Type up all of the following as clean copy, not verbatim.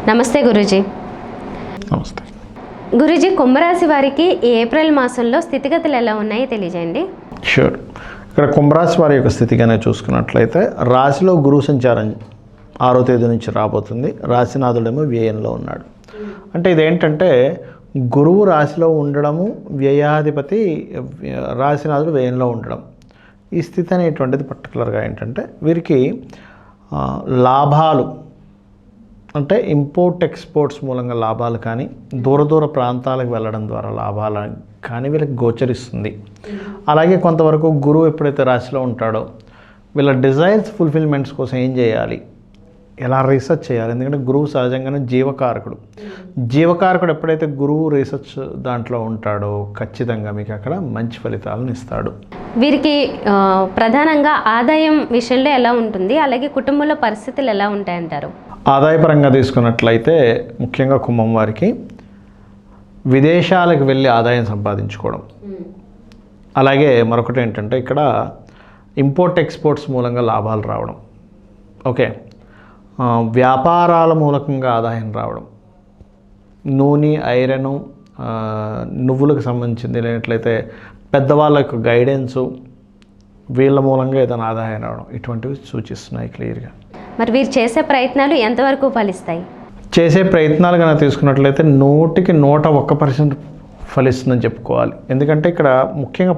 నమస్తే గురూజీ. నమస్తే గురూజీ, కుంభరాశి వారికి ఈ ఏప్రిల్ మాసంలో స్థితిగతులు ఎలా ఉన్నాయో తెలియజేయండి. షూర్. ఇక్కడ కుంభరాశి వారి యొక్క స్థితిగానే చూసుకున్నట్లయితే రాశిలో గురువు సంచారం 6వ తేదీ నుంచి రాబోతుంది. రాశినాథుడేమో వ్యయంలో ఉన్నాడు. అంటే ఇదేంటంటే గురువు రాశిలో ఉండడము, వ్యయాధిపతి రాశినాథుడు వ్యయంలో ఉండడం. ఈ స్థితి అనేటువంటిది పర్టికులర్గా ఏంటంటే వీరికి లాభాలు అంటే ఇంపోర్ట్ ఎక్స్పోర్ట్స్ మూలంగా లాభాలు కానీ, దూర ప్రాంతాలకు వెళ్ళడం ద్వారా లాభాలు కానీ వీళ్ళకి గోచరిస్తుంది. అలాగే కొంతవరకు గురువు ఎప్పుడైతే రాశిలో ఉంటాడో వీళ్ళ డిజైర్స్ ఫుల్ఫిల్మెంట్స్ కోసం ఏం చేయాలి, ఎలా రీసెర్చ్ చేయాలి. ఎందుకంటే గురువు సహజంగానే జీవకారకుడు ఎప్పుడైతే గురువు రీసెర్చ్ దాంట్లో ఉంటాడో ఖచ్చితంగా మీకు అక్కడ మంచి ఫలితాలను ఇస్తాడు. వీరికి ప్రధానంగా ఆదాయం విషయంలో ఎలా ఉంటుంది, అలాగే కుటుంబంలో పరిస్థితులు ఎలా ఉంటాయంటారు? ఆదాయపరంగా తీసుకున్నట్లయితే ముఖ్యంగా కుంభం వారికి విదేశాలకు వెళ్ళి ఆదాయం సంపాదించుకోవడం, అలాగే మరొకటి ఏంటంటే ఇక్కడ ఇంపోర్ట్ ఎక్స్పోర్ట్స్ మూలంగా లాభాలు రావడం, ఓకే, వ్యాపారాల మూలకంగా ఆదాయం రావడం, నూనె, ఐరను, నువ్వులకు సంబంధించింది లేనట్లయితే పెద్దవాళ్ళ యొక్క గైడెన్సు, వీళ్ళ మూలంగా ఏదైనా ఆదాయం రావడం, ఇటువంటివి సూచిస్తున్నాయి క్లియర్గా. మరి వీరు చేసే ప్రయత్నాలు ఎంతవరకు ఫలిస్తాయి? చేసే ప్రయత్నాలు కనుక తీసుకున్నట్లయితే 101% ఫలిస్తుందని చెప్పుకోవాలి. ఎందుకంటే ఇక్కడ ముఖ్యంగా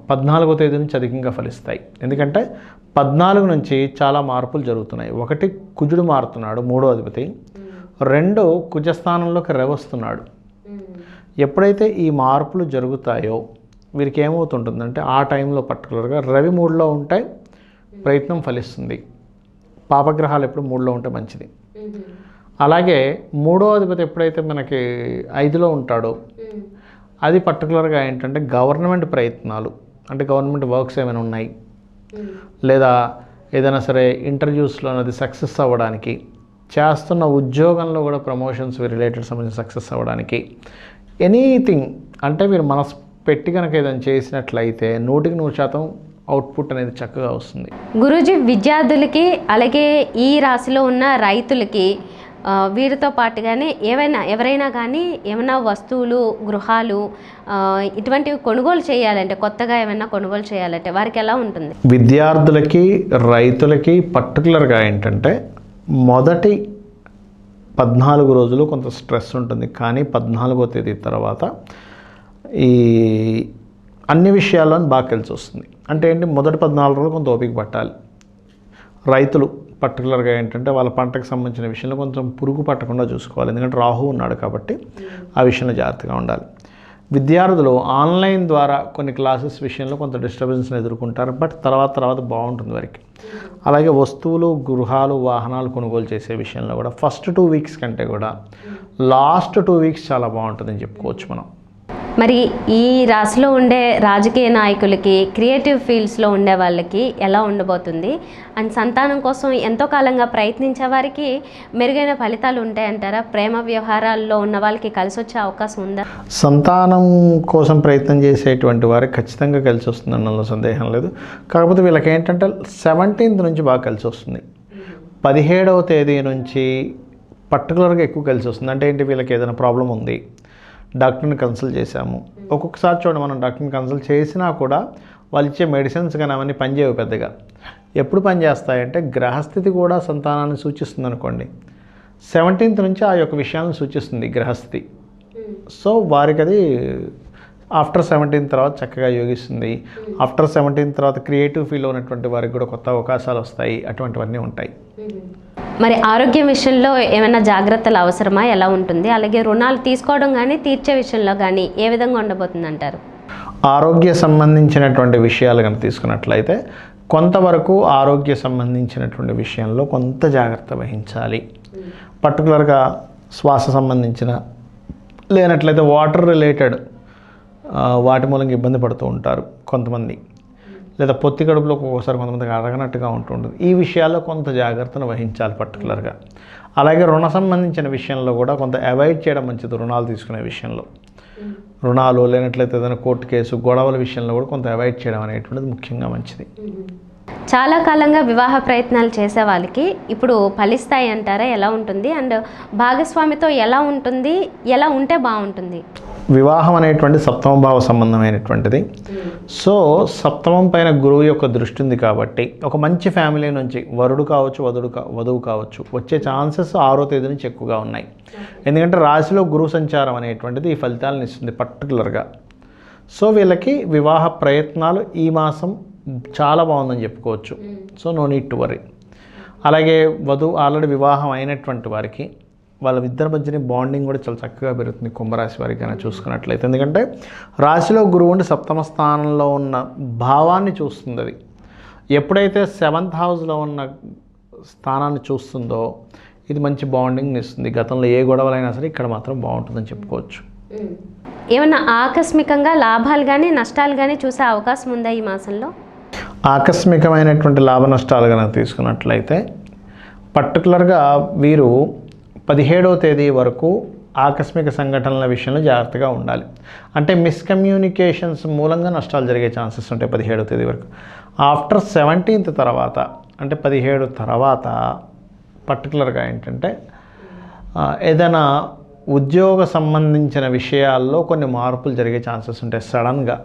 14వ తేదీ నుంచి అధికంగా ఫలిస్తాయి. ఎందుకంటే 14 నుంచి చాలా మార్పులు జరుగుతున్నాయి. 1 కుజుడు మారుతున్నాడు, 3వ అధిపతి. 2 కుజస్థానంలోకి రవి వస్తున్నాడు. ఎప్పుడైతే ఈ మార్పులు జరుగుతాయో వీరికి ఏమవుతుంటుందంటే ఆ టైంలో పర్టికులర్గా రవి 3లో ఉంటే ప్రయత్నం ఫలిస్తుంది. పాపగ్రహాలు ఎప్పుడు 3లో ఉంటే మంచిది. అలాగే 3వ అధిపతి ఎప్పుడైతే మనకి 5లో ఉంటాడో అది పర్టికులర్గా ఏంటంటే గవర్నమెంట్ ప్రయత్నాలు, అంటే గవర్నమెంట్ వర్క్స్ ఏమైనా ఉన్నాయి లేదా ఏదైనా సరే ఇంటర్వ్యూస్లో అది సక్సెస్ అవ్వడానికి, చేస్తున్న ఉద్యోగంలో కూడా ప్రమోషన్స్ రిలేటెడ్ సంబంధించి సక్సెస్ అవ్వడానికి, ఎనీథింగ్ అంటే మీరు మనసు పెట్టి కనుక ఏదైనా చేసినట్లయితే 100% అవుట్పుట్ అనేది చక్కగా వస్తుంది. గురూజీ, విద్యార్థులకి అలాగే ఈ రాశిలో ఉన్న రైతులకి వీరితో పాటుగానే ఎవరైనా కానీ ఏమైనా వస్తువులు, గృహాలు ఇటువంటివి కొనుగోలు చేయాలంటే, కొత్తగా ఏమైనా కొనుగోలు చేయాలంటే వారికి ఎలా ఉంటుంది? విద్యార్థులకి, రైతులకి పర్టికులర్గా ఏంటంటే మొదటి 14 రోజులు కొంత స్ట్రెస్ ఉంటుంది. కానీ 14వ తేదీ తర్వాత ఈ అన్ని విషయాల్లో బాగా కలిసి వస్తుంది. అంటే ఏంటి, మొదటి 14 రోజులు కొంత ఓపిక పట్టాలి. రైతులు పర్టికులర్గా ఏంటంటే వాళ్ళ పంటకు సంబంధించిన విషయంలో కొంచెం పురుగు పట్టకుండా చూసుకోవాలి. ఎందుకంటే రాహు ఉన్నాడు కాబట్టి ఆ విషయంలో జాగ్రత్తగా ఉండాలి. విద్యార్థులు ఆన్లైన్ ద్వారా కొన్ని క్లాసెస్ విషయంలో కొంత డిస్టర్బెన్స్ని ఎదుర్కొంటారు. బట్ తర్వాత బాగుంటుంది వారికి. అలాగే వస్తువులు, గృహాలు, వాహనాలు కొనుగోలు చేసే విషయంలో కూడా ఫస్ట్ 2 వీక్స్ కంటే కూడా లాస్ట్ 2 వీక్స్ చాలా బాగుంటుందని చెప్పుకోవచ్చు మనం. మరి ఈ రాశిలో ఉండే రాజకీయ నాయకులకి, క్రియేటివ్ ఫీల్డ్స్లో ఉండే వాళ్ళకి ఎలా ఉండబోతుంది? అండ్ సంతానం కోసం ఎంతో కాలంగా ప్రయత్నించే వారికి మెరుగైన ఫలితాలు ఉంటాయంటారా? ప్రేమ వ్యవహారాల్లో ఉన్న వాళ్ళకి కలిసి వచ్చే అవకాశం ఉందా? సంతానం కోసం ప్రయత్నం చేసేటువంటి వారికి ఖచ్చితంగా కలిసి వస్తుందన్న సందేహం లేదు. కాకపోతే వీళ్ళకి ఏంటంటే 17th నుంచి బాగా కలిసి వస్తుంది. 17వ తేదీ నుంచి పర్టికులర్గా ఎక్కువ కలిసి వస్తుంది. అంటే ఏంటి, వీళ్ళకి ఏదైనా ప్రాబ్లం ఉంది, డాక్టర్ని కన్సల్ట్ చేశాము. ఒక్కొక్కసారి చూడండి, మనం డాక్టర్ని కన్సల్ట్ చేసినా కూడా వాళ్ళు ఇచ్చే మెడిసిన్స్ కానీ అవన్నీ పనిచేయవు పెద్దగా. ఎప్పుడు పనిచేస్తాయంటే గ్రహస్థితి కూడా సంతానాన్ని సూచిస్తుంది అనుకోండి. 17th నుంచి ఆ యొక్క విషయాలను సూచిస్తుంది గ్రహస్థితి. సో వారికి అది ఆఫ్టర్ 17 తర్వాత చక్కగా యోగిస్తుంది. ఆఫ్టర్ 17 తర్వాత క్రియేటివ్ ఫీల్డ్లో ఉన్నటువంటి వారికి కూడా కొత్త అవకాశాలు వస్తాయి. అటువంటివన్నీ ఉంటాయి. మరి ఆరోగ్యం విషయంలో ఏమైనా జాగ్రత్తలు అవసరమా, ఎలా ఉంటుంది? అలాగే రుణాలు తీసుకోవడం కానీ తీర్చే విషయంలో కానీ ఏ విధంగా ఉండబోతుంది అంటారు? ఆరోగ్య సంబంధించినటువంటి విషయాలు కనుక తీసుకున్నట్లయితే కొంతవరకు ఆరోగ్య సంబంధించినటువంటి విషయంలో కొంత జాగ్రత్త వహించాలి. పర్టికులర్గా శ్వాస సంబంధించిన లేనట్లయితే వాటర్ రిలేటెడ్ వాటి మూలంగా ఇబ్బంది పడుతూ ఉంటారు కొంతమంది, లేదా పొత్తి కడుపులో ఒక్కొక్కసారి కొంతమందికి అరగనట్టుగా ఉంటుంటుంది. ఈ విషయాల్లో కొంత జాగ్రత్తను వహించాలి పర్టికులర్గా. అలాగే రుణ సంబంధించిన విషయంలో కూడా కొంత అవాయిడ్ చేయడం మంచిది. రుణాలు తీసుకునే విషయంలో, రుణాలు లేనట్లయితే ఏదైనా కోర్టు కేసు, గొడవల విషయంలో కూడా కొంత అవాయిడ్ చేయడం అనేటువంటిది ముఖ్యంగా మంచిది. చాలా కాలంగా వివాహ ప్రయత్నాలు చేసే వాళ్ళకి ఇప్పుడు ఫలిస్తాయి అంటారా? ఎలా ఉంటుంది? అండ్ భాగస్వామితో ఎలా ఉంటుంది, ఎలా ఉంటే బాగుంటుంది? వివాహం అనేటువంటి సప్తమ భావ సంబంధమైనటువంటిది. సో సప్తమం పైన గురువు యొక్క దృష్టి ఉంది కాబట్టి ఒక మంచి ఫ్యామిలీ నుంచి వరుడు కావచ్చు, వధువు కావచ్చు వచ్చే ఛాన్సెస్ 6వ తేదీ నుంచి ఎక్కువగా ఉన్నాయి. ఎందుకంటే రాశిలో గురు సంచారం అనేటువంటిది ఈ ఫలితాలను ఇస్తుంది పర్టికులర్గా. సో వీళ్ళకి వివాహ ప్రయత్నాలు ఈ మాసం చాలా బాగుందని చెప్పుకోవచ్చు. So no need to worry. అలాగే వధువు ఆల్రెడీ వివాహం అయినటువంటి వారికి వాళ్ళ ఇద్దరి మధ్యని బాండింగ్ కూడా చాలా చక్కగా పెరుగుతుంది కుంభరాశి వారికి కనుక చూసుకున్నట్లయితే. ఎందుకంటే రాశిలో గురువు ఉండి సప్తమ స్థానంలో ఉన్న భావాన్ని చూస్తుంది. అది ఎప్పుడైతే 7th హౌస్లో ఉన్న స్థానాన్ని చూస్తుందో ఇది మంచి బాండింగ్ని ఇస్తుంది. గతంలో ఏ గొడవలైనా సరే ఇక్కడ మాత్రం బాగుంటుందని చెప్పుకోవచ్చు. ఏమన్నా ఆకస్మికంగా లాభాలు కానీ నష్టాలు కానీ చూసే అవకాశం ఉందా ఈ మాసంలో? ఆకస్మికమైనటువంటి లాభ నష్టాలు కనుక తీసుకున్నట్లయితే పర్టికులర్గా వీరు 17వ తేదీ వరకు ఆకస్మిక సంఘటనల విషయంలో జాగ్రత్తగా ఉండాలి. అంటే మిస్కమ్యూనికేషన్స్ మూలంగా నష్టాలు జరిగే ఛాన్సెస్ ఉంటాయి 17వ తేదీ వరకు. ఆఫ్టర్ 17th తర్వాత అంటే 17 తర్వాత పర్టికులర్గా ఏంటంటే ఏదైనా ఉద్యోగ సంబంధించిన విషయాల్లో కొన్ని మార్పులు జరిగే ఛాన్సెస్ ఉంటాయి సడన్గా.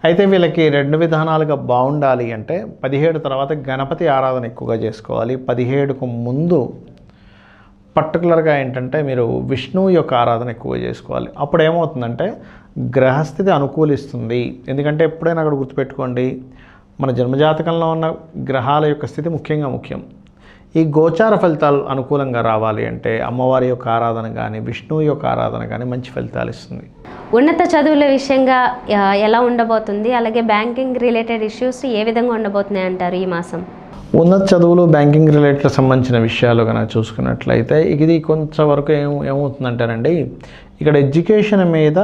అయితే వీళ్ళకి 2 విధానాలుగా బాగుండాలి అంటే 17 తర్వాత గణపతి ఆరాధన ఎక్కువగా చేసుకోవాలి. 17కు ముందు పర్టికులర్గా ఏంటంటే మీరు విష్ణువు యొక్క ఆరాధన ఎక్కువగా చేసుకోవాలి. అప్పుడు ఏమవుతుందంటే గ్రహస్థితి అనుకూలిస్తుంది. ఎందుకంటే ఎప్పుడైనా అక్కడ గుర్తుపెట్టుకోండి, మన జన్మజాతకంలో ఉన్న గ్రహాల యొక్క స్థితి ముఖ్యం. ఈ గోచార ఫలితాలు అనుకూలంగా రావాలి అంటే అమ్మవారి యొక్క ఆరాధన కానీ విష్ణువు యొక్క ఆరాధన కానీ మంచి ఫలితాలు ఇస్తుంది. ఉన్నత చదువుల విషయంగా ఎలా ఉండబోతుంది? అలాగే బ్యాంకింగ్ రిలేటెడ్ ఇష్యూస్ ఏ విధంగా ఉండబోతున్నాయి అంటారు ఈ మాసం? ఉన్నత చదువులు బ్యాంకింగ్ రిలేటెడ్ సంబంధించిన విషయాలు కనుక చూసుకున్నట్లయితే ఇది కొంతవరకు ఏమవుతుందంటారండి, ఇక్కడ ఎడ్యుకేషన్ మీద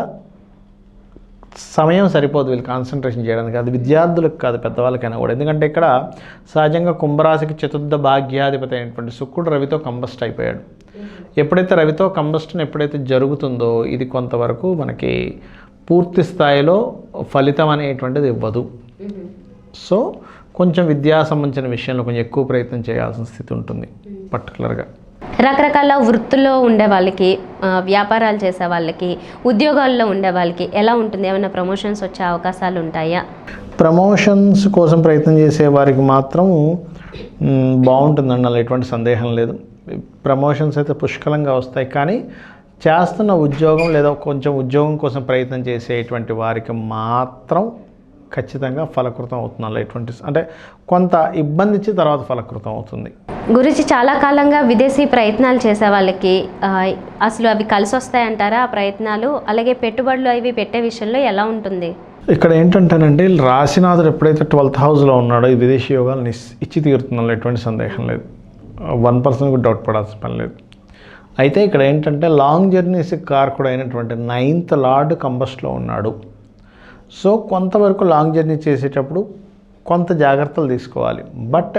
సమయం సరిపోదు వీళ్ళు కాన్సన్ట్రేషన్ చేయడానికి. అది విద్యార్థులకు కాదు పెద్దవాళ్ళకైనా కూడా. ఎందుకంటే ఇక్కడ సహజంగా కుంభరాశికి చతుర్థ భాగ్యాధిపతి అయినటువంటి శుక్రుడు రవితో కంబస్ట్ అయిపోయాడు. ఎప్పుడైతే రవితో కంబస్టన్ ఎప్పుడైతే జరుగుతుందో ఇది కొంతవరకు మనకి పూర్తి స్థాయిలో ఫలితం అనేటువంటిది ఇవ్వదు. సో కొంచెం విద్యా సంబంధించిన విషయంలో కొంచెం ఎక్కువ ప్రయత్నం చేయాల్సిన స్థితి ఉంటుంది పర్టికులర్గా. రకరకాల వృత్తుల్లో ఉండే వాళ్ళకి, వ్యాపారాలు చేసే వాళ్ళకి, ఉద్యోగాల్లో ఉండే వాళ్ళకి ఎలా ఉంటుంది? ఏమైనా ప్రమోషన్స్ వచ్చే అవకాశాలు ఉంటాయా? ప్రమోషన్స్ కోసం ప్రయత్నం చేసే వారికి మాత్రం బాగుంటుందండి, అలా ఎటువంటి సందేహం లేదు. ప్రమోషన్స్ అయితే పుష్కలంగా వస్తాయి. కానీ చేస్తున్న ఉద్యోగం లేదా కొంచెం ఉద్యోగం కోసం ప్రయత్నం చేసేటువంటి వారికి మాత్రం ఖచ్చితంగా ఫలకృతం అవుతుంది. ఎటువంటి అంటే కొంత ఇబ్బంది ఇచ్చి తర్వాత ఫలకృతం అవుతుంది. గురించి చాలా కాలంగా విదేశీ ప్రయత్నాలు చేసే వాళ్ళకి అసలు అవి కలిసి వస్తాయంటారా ఆ ప్రయత్నాలు? అలాగే పెట్టుబడులు అవి పెట్టే విషయంలో ఎలా ఉంటుంది? ఇక్కడ ఏంటంటేనండి, రాశినాథుడు ఎప్పుడైతే 12th హౌస్లో ఉన్నాడో ఈ విదేశీ యోగాలను ఇచ్చి తీరుతుందో ఎటువంటి సందేహం లేదు. 1% కూడా డౌట్ పడాల్సిన పని లేదు. అయితే ఇక్కడ ఏంటంటే లాంగ్ జర్నీస్ కారకుడు అయినటువంటి 9th లార్డ్ కంబస్ట్లో ఉన్నాడు. సో కొంతవరకు లాంగ్ జర్నీ చేసేటప్పుడు కొంత జాగ్రత్తలు తీసుకోవాలి. బట్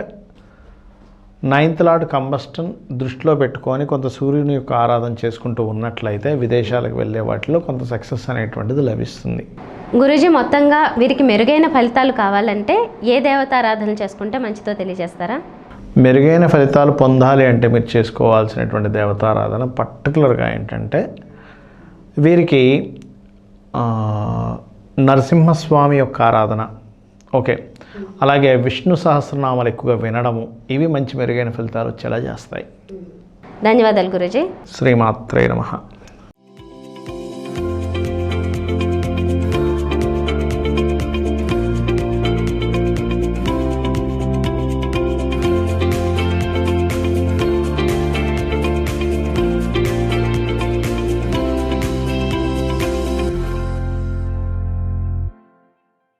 9th లార్డ్ కంబస్టన్ దృష్టిలో పెట్టుకొని కొంత సూర్యుని యొక్క ఆరాధన చేసుకుంటూ ఉన్నట్లయితే విదేశాలకు వెళ్ళే వాటిలో కొంత సక్సెస్ అనేటువంటిది లభిస్తుంది. గురూజీ, మొత్తంగా వీరికి మెరుగైన ఫలితాలు కావాలంటే ఏ దేవతారాధన చేసుకుంటే మంచిదో తెలియజేస్తారా? మెరుగైన ఫలితాలు పొందాలి అంటే మీరు చేసుకోవాల్సినటువంటి దేవతారాధన పర్టికులర్గా ఏంటంటే వీరికి నరసింహస్వామి యొక్క ఆరాధన, ఓకే, అలాగే విష్ణు సహస్రనామాలు ఎక్కువగా వినడము, ఇవి మంచి మెరుగైన ఫలితాలు వచ్చేలా చేస్తాయి. ధన్యవాదాలు గురూజీ. శ్రీమాత్రే నమః.